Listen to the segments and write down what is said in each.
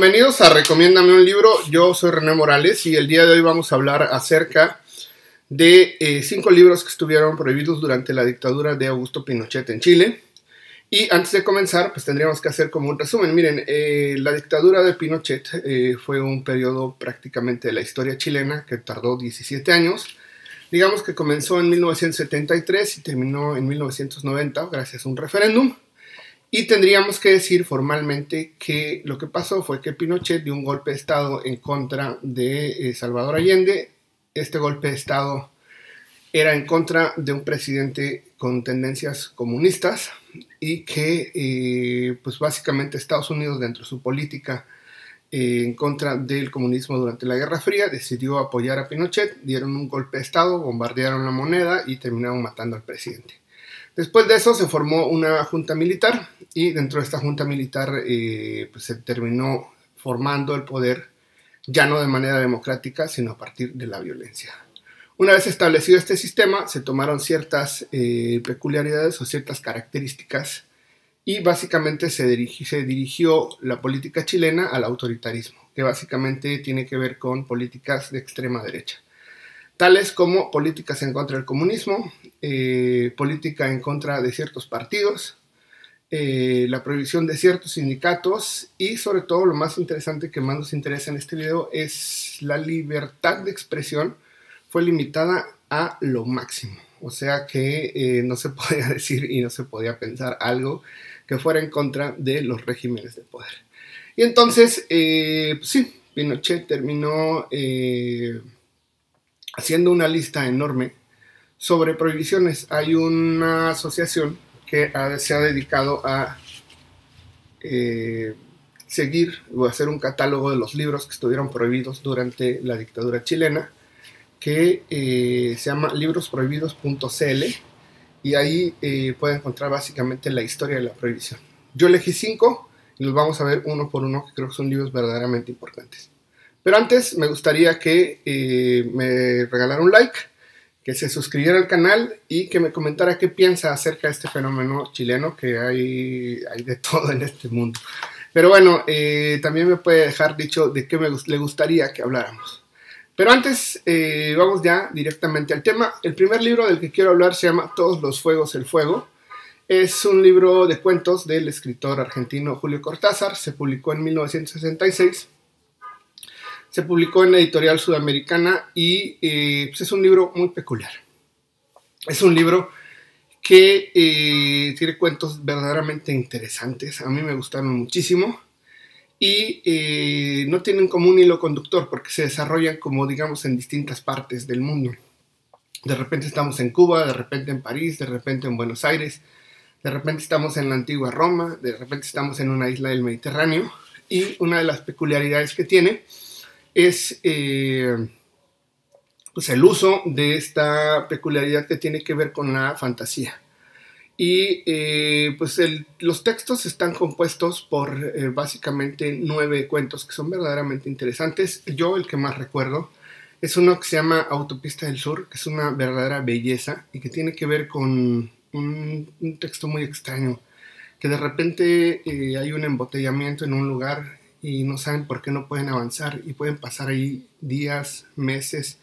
Bienvenidos a Recomiéndame un libro. Yo soy René Morales y el día de hoy vamos a hablar acerca de 5 libros que estuvieron prohibidos durante la dictadura de Augusto Pinochet en Chile. Y antes de comenzar, pues tendríamos que hacer como un resumen. Miren, la dictadura de Pinochet fue un periodo prácticamente de la historia chilena que tardó 17 años. Digamos que comenzó en 1973 y terminó en 1990 gracias a un referéndum. Y tendríamos que decir formalmente que lo que pasó fue que Pinochet dio un golpe de Estado en contra de Salvador Allende. Este golpe de Estado era en contra de un presidente con tendencias comunistas y que pues básicamente Estados Unidos, dentro de su política en contra del comunismo durante la Guerra Fría, decidió apoyar a Pinochet, dieron un golpe de Estado, bombardearon la moneda y terminaron matando al presidente. Después de eso se formó una junta militar y dentro de esta junta militar pues se terminó formando el poder ya no de manera democrática, sino a partir de la violencia. Una vez establecido este sistema, se tomaron ciertas peculiaridades o ciertas características y básicamente se dirigió la política chilena al autoritarismo, que básicamente tiene que ver con políticas de extrema derecha, tales como políticas en contra del comunismo, política en contra de ciertos partidos, la prohibición de ciertos sindicatos y sobre todo lo más interesante que más nos interesa en este video es la libertad de expresión fue limitada a lo máximo. O sea que no se podía decir y no se podía pensar algo que fuera en contra de los regímenes de poder. Y entonces, pues sí, Pinochet terminó haciendo una lista enorme sobre prohibiciones. Hay una asociación que se ha dedicado a seguir o hacer un catálogo de los libros que estuvieron prohibidos durante la dictadura chilena, que se llama librosprohibidos.cl y ahí pueden encontrar básicamente la historia de la prohibición. Yo elegí 5 y los vamos a ver uno por uno, que creo que son libros verdaderamente importantes. Pero antes me gustaría que me regalara un like, que se suscribiera al canal y que me comentara qué piensa acerca de este fenómeno chileno, que hay de todo en este mundo. Pero bueno, también me puede dejar dicho de qué le gustaría que habláramos. Pero antes, vamos ya directamente al tema. El primer libro del que quiero hablar se llama Todos los fuegos el fuego. Es un libro de cuentos del escritor argentino Julio Cortázar. Se publicó en 1966. Se publicó en la editorial Sudamericana y pues es un libro muy peculiar. Es un libro que tiene cuentos verdaderamente interesantes. A mí me gustaron muchísimo. Y no tienen como un hilo conductor porque se desarrollan como digamos en distintas partes del mundo. De repente estamos en Cuba, de repente en París, de repente en Buenos Aires, de repente estamos en la antigua Roma, de repente estamos en una isla del Mediterráneo y una de las peculiaridades que tiene es pues el uso de esta peculiaridad que tiene que ver con la fantasía. Y pues los textos están compuestos por básicamente 9 cuentos que son verdaderamente interesantes. Yo el que más recuerdo es uno que se llama Autopista del Sur, que es una verdadera belleza y que tiene que ver con un texto muy extraño, que de repente hay un embotellamiento en un lugar y no saben por qué no pueden avanzar y pueden pasar ahí días, meses,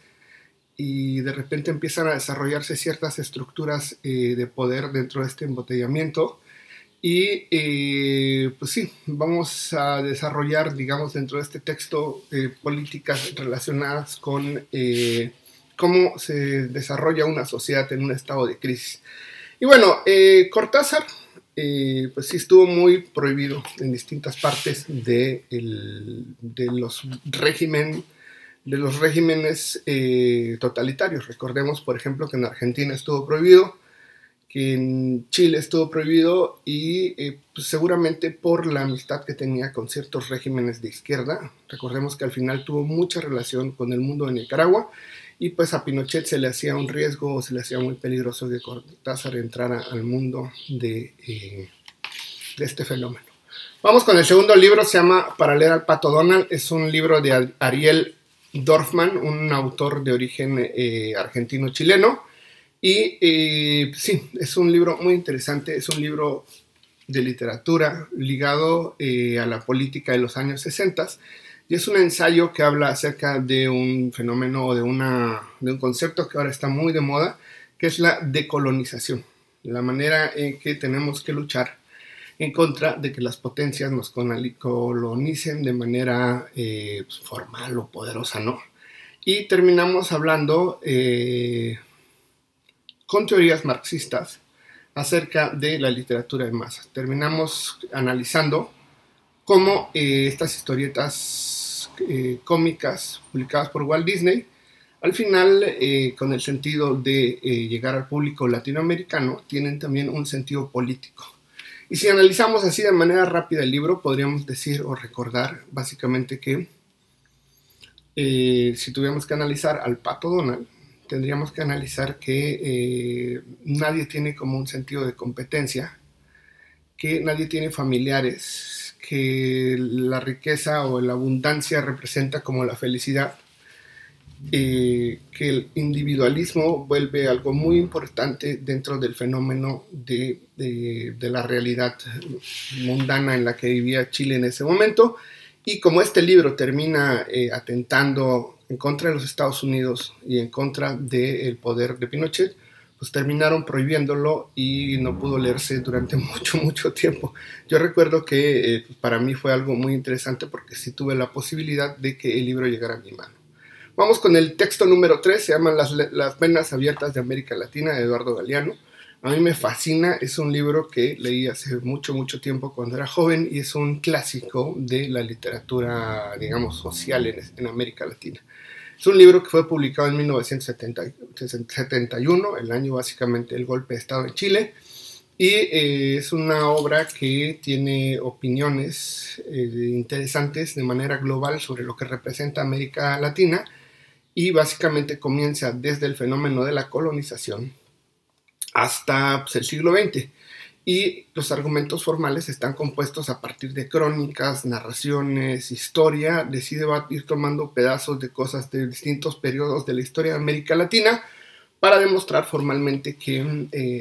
y de repente empiezan a desarrollarse ciertas estructuras de poder dentro de este embotellamiento y pues sí, vamos a desarrollar digamos dentro de este texto políticas relacionadas con cómo se desarrolla una sociedad en un estado de crisis. Y bueno, Cortázar pues sí estuvo muy prohibido en distintas partes de los regímenes totalitarios. Recordemos, por ejemplo, que en Argentina estuvo prohibido, que en Chile estuvo prohibido y pues seguramente por la amistad que tenía con ciertos regímenes de izquierda. Recordemos que al final tuvo mucha relación con el mundo de Nicaragua y pues a Pinochet se le hacía un riesgo, se le hacía muy peligroso que Cortázar entrara al mundo de este fenómeno. Vamos con el segundo libro, se llama Para leer al Pato Donald. Es un libro de Ariel Dorfman, un autor de origen argentino-chileno. Y sí, es un libro muy interesante, es un libro de literatura ligado a la política de los años 60, y es un ensayo que habla acerca de un fenómeno o de un concepto que ahora está muy de moda, que es la decolonización, la manera en que tenemos que luchar en contra de que las potencias nos colonicen de manera formal o poderosa, ¿no? Y terminamos hablando con teorías marxistas acerca de la literatura de masas. Terminamos analizando cómo estas historietas cómicas publicadas por Walt Disney, al final, con el sentido de llegar al público latinoamericano, tienen también un sentido político. Y si analizamos así de manera rápida el libro, podríamos decir o recordar básicamente que si tuviéramos que analizar al Pato Donald, tendríamos que analizar que nadie tiene como un sentido de competencia, que nadie tiene familiares, que la riqueza o la abundancia representa como la felicidad, que el individualismo vuelve algo muy importante dentro del fenómeno de la realidad mundana en la que vivía Chile en ese momento. Y como este libro termina atentando en contra de los Estados Unidos y en contra del poder de Pinochet, pues terminaron prohibiéndolo y no pudo leerse durante mucho tiempo. Yo recuerdo que para mí fue algo muy interesante porque sí tuve la posibilidad de que el libro llegara a mi mano. Vamos con el texto número 3, se llama Las venas abiertas de América Latina, de Eduardo Galeano. A mí me fascina, es un libro que leí hace mucho tiempo cuando era joven y es un clásico de la literatura, digamos, social en América Latina. Es un libro que fue publicado en 1971, el año básicamente del golpe de Estado en Chile, y es una obra que tiene opiniones interesantes de manera global sobre lo que representa América Latina, y básicamente comienza desde el fenómeno de la colonización hasta pues, el siglo XX. Y los argumentos formales están compuestos a partir de crónicas, narraciones, historia. Decide ir tomando pedazos de cosas de distintos periodos de la historia de América Latina para demostrar formalmente que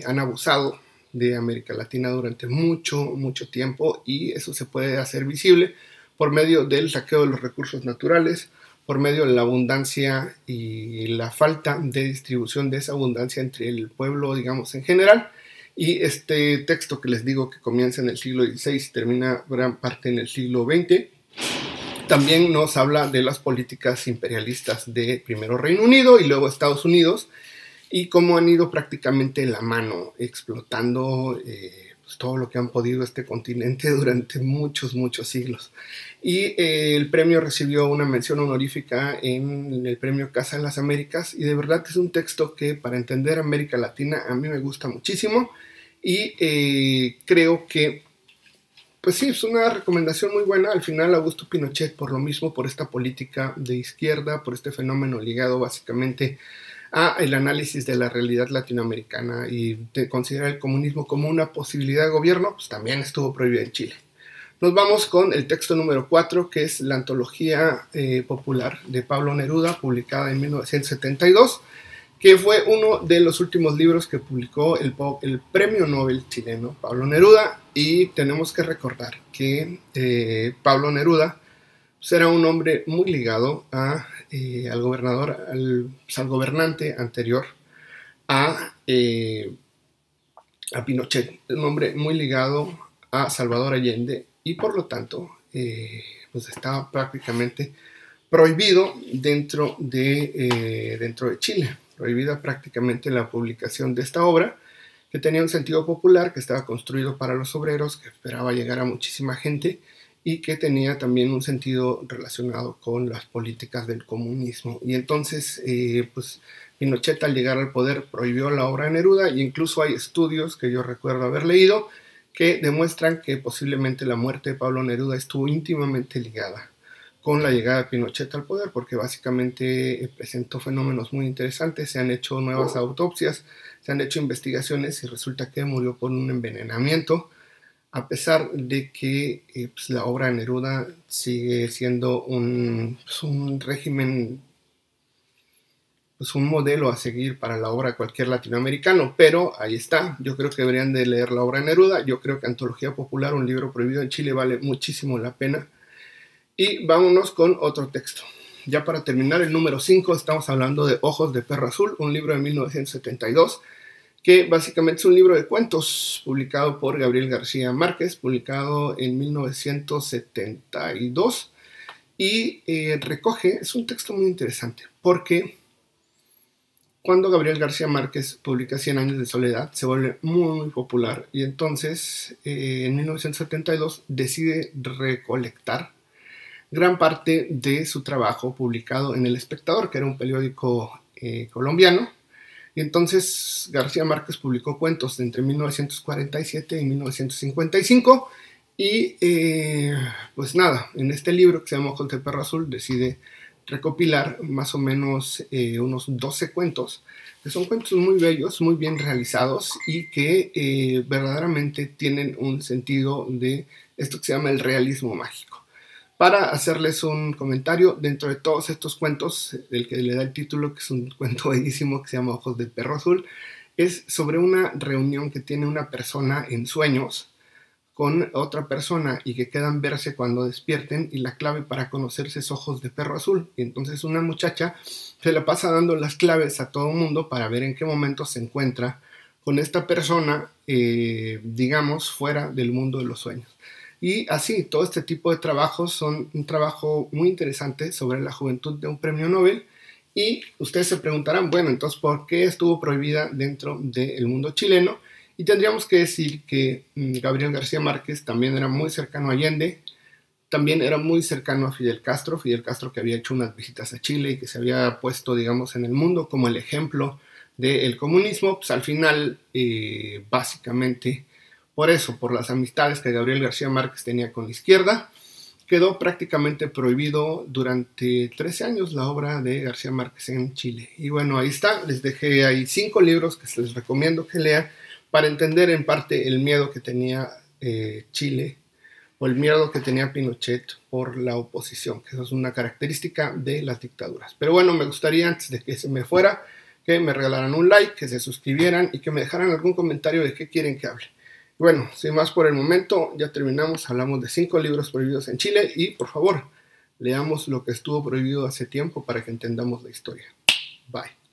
han abusado de América Latina durante mucho tiempo, y eso se puede hacer visible por medio del saqueo de los recursos naturales, por medio de la abundancia y la falta de distribución de esa abundancia entre el pueblo, digamos, en general. Y este texto que les digo que comienza en el siglo XVI y termina gran parte en el siglo XX, también nos habla de las políticas imperialistas de primero Reino Unido y luego Estados Unidos, y cómo han ido prácticamente en la mano explotando pues todo lo que han podido este continente durante muchos siglos. Y el premio recibió una mención honorífica en el premio Casa de las Américas, y de verdad que es un texto que para entender América Latina a mí me gusta muchísimo, y creo que pues sí, es una recomendación muy buena. Al final Augusto Pinochet, por lo mismo, por esta política de izquierda, por este fenómeno ligado básicamente a el análisis de la realidad latinoamericana y de considerar el comunismo como una posibilidad de gobierno, pues también estuvo prohibido en Chile. Nos vamos con el texto número 4, que es la antología popular de Pablo Neruda, publicada en 1972, que fue uno de los últimos libros que publicó el premio Nobel chileno Pablo Neruda. Y tenemos que recordar que Pablo Neruda pues, era un hombre muy ligado al gobernador, al gobernante anterior a Pinochet, un hombre muy ligado a Salvador Allende, y por lo tanto pues estaba prácticamente prohibido dentro de Chile, prohibida prácticamente la publicación de esta obra, que tenía un sentido popular, que estaba construido para los obreros, que esperaba llegar a muchísima gente, y que tenía también un sentido relacionado con las políticas del comunismo. Y entonces, pues Pinochet, al llegar al poder, prohibió la obra de Neruda, y incluso hay estudios que yo recuerdo haber leído que demuestran que posiblemente la muerte de Pablo Neruda estuvo íntimamente ligada con la llegada de Pinochet al poder, porque básicamente presentó fenómenos muy interesantes. Se han hecho nuevas autopsias, se han hecho investigaciones, y resulta que murió por un envenenamiento, a pesar de que pues la obra de Neruda sigue siendo un régimen pues un modelo a seguir para la obra de cualquier latinoamericano, pero ahí está. Yo creo que deberían de leer la obra de Neruda. Yo creo que Antología Popular, un libro prohibido en Chile, vale muchísimo la pena. Y vámonos con otro texto. Ya para terminar, el número 5, estamos hablando de Ojos de Perro Azul, un libro de 1972, que básicamente es un libro de cuentos publicado por Gabriel García Márquez, publicado en 1972, y recoge, es un texto muy interesante, porque cuando Gabriel García Márquez publica 100 años de soledad, se vuelve muy popular, y entonces en 1972 decide recolectar gran parte de su trabajo publicado en El Espectador, que era un periódico colombiano. Y entonces García Márquez publicó cuentos entre 1947 y 1955. Y pues nada, en este libro que se llama Ojos de Perro Azul decide recopilar más o menos unos 12 cuentos, que son cuentos muy bellos, muy bien realizados y que verdaderamente tienen un sentido de esto que se llama el realismo mágico. Para hacerles un comentario, dentro de todos estos cuentos, el que le da el título, que es un cuento bellísimo que se llama Ojos de Perro Azul, es sobre una reunión que tiene una persona en sueños con otra persona y que quedan verse cuando despierten, y la clave para conocerse es Ojos de Perro Azul. Y entonces una muchacha se la pasa dando las claves a todo el mundo para ver en qué momento se encuentra con esta persona, digamos, fuera del mundo de los sueños. Y así, todo este tipo de trabajos son un trabajo muy interesante sobre la juventud de un premio Nobel. Y ustedes se preguntarán, bueno, entonces, ¿por qué estuvo prohibida dentro del mundo chileno? Y tendríamos que decir que Gabriel García Márquez también era muy cercano a Allende, también era muy cercano a Fidel Castro que había hecho unas visitas a Chile y que se había puesto, digamos, en el mundo como el ejemplo del comunismo. Pues al final, básicamente, por eso, por las amistades que Gabriel García Márquez tenía con la izquierda, quedó prácticamente prohibido durante 13 años la obra de García Márquez en Chile. Y bueno, ahí está, les dejé ahí 5 libros que les recomiendo que lean para entender en parte el miedo que tenía Chile, o el miedo que tenía Pinochet por la oposición, que eso es una característica de las dictaduras. Pero bueno, me gustaría, antes de que se me fuera, que me regalaran un like, que se suscribieran y que me dejaran algún comentario de qué quieren que hable. Bueno, sin más por el momento, ya terminamos. Hablamos de 5 libros prohibidos en Chile y, por favor, leamos lo que estuvo prohibido hace tiempo para que entendamos la historia. Bye.